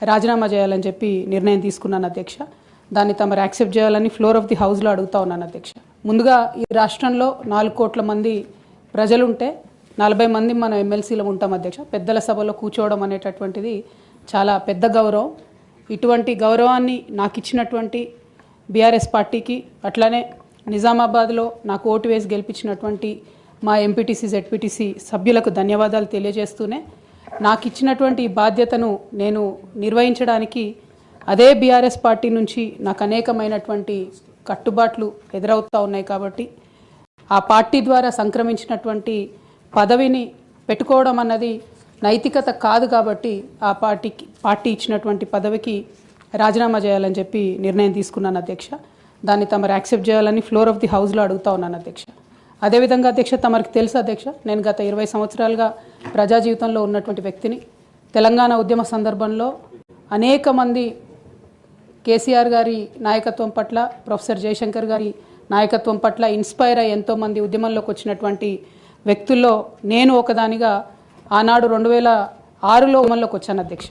రాజీనామా చేయాలని చెప్పి నిర్ణయం తీసుకున్నాను అధ్యక్ష. దాన్ని తమరు యాక్సెప్ట్ చేయాలని ఫ్లోర్ ఆఫ్ ది హౌస్లో అడుగుతా ఉన్నాను అధ్యక్ష. ముందుగా ఈ రాష్ట్రంలో 4 కోట్ల మంది ప్రజలుంటే 40 మంది మనం ఎమ్మెల్సీలో ఉంటాం అధ్యక్ష. పెద్దల సభలో కూర్చోవడం అనేటటువంటిది చాలా పెద్ద గౌరవం. ఇటువంటి గౌరవాన్ని నాకు ఇచ్చినటువంటి బీఆర్ఎస్ పార్టీకి, అట్లానే నిజామాబాద్లో నాకు ఓటు వేసి గెలిపించినటువంటి మా ఎంపీటీసీ జెడ్పీటీసీ సభ్యులకు ధన్యవాదాలు తెలియజేస్తూనే, నాకు ఇచ్చినటువంటి బాధ్యతను నేను నిర్వహించడానికి అదే బీఆర్ఎస్ పార్టీ నుంచి నాకు అనేకమైనటువంటి కట్టుబాట్లు ఎదురవుతూ ఉన్నాయి. కాబట్టి ఆ పార్టీ ద్వారా సంక్రమించినటువంటి పదవిని పెట్టుకోవడం అన్నది నైతికత కాదు. కాబట్టి ఆ పార్టీ ఇచ్చినటువంటి పదవికి రాజీనామా చేయాలని చెప్పి నిర్ణయం తీసుకున్నాను అధ్యక్ష. దాన్ని తమరు యాక్సెప్ట్ చేయాలని ఫ్లోర్ ఆఫ్ ది హౌస్లో అడుగుతా ఉన్నాను అధ్యక్ష. అదేవిధంగా అధ్యక్ష, తమరికి తెలుసు అధ్యక్ష, నేను గత 20 సంవత్సరాలుగా ప్రజా జీవితంలో ఉన్నటువంటి వ్యక్తిని. తెలంగాణ ఉద్యమ సందర్భంలో అనేక మంది కేసీఆర్ గారి నాయకత్వం పట్ల, ప్రొఫెసర్ జయశంకర్ గారి నాయకత్వం పట్ల ఇన్స్పైర్ అయ్యి ఎంతోమంది ఉద్యమంలోకి వచ్చినటువంటి వ్యక్తుల్లో నేను ఒకదానిగా ఆనాడు 2006లో ఉద్యమంలోకి వచ్చాను అధ్యక్ష.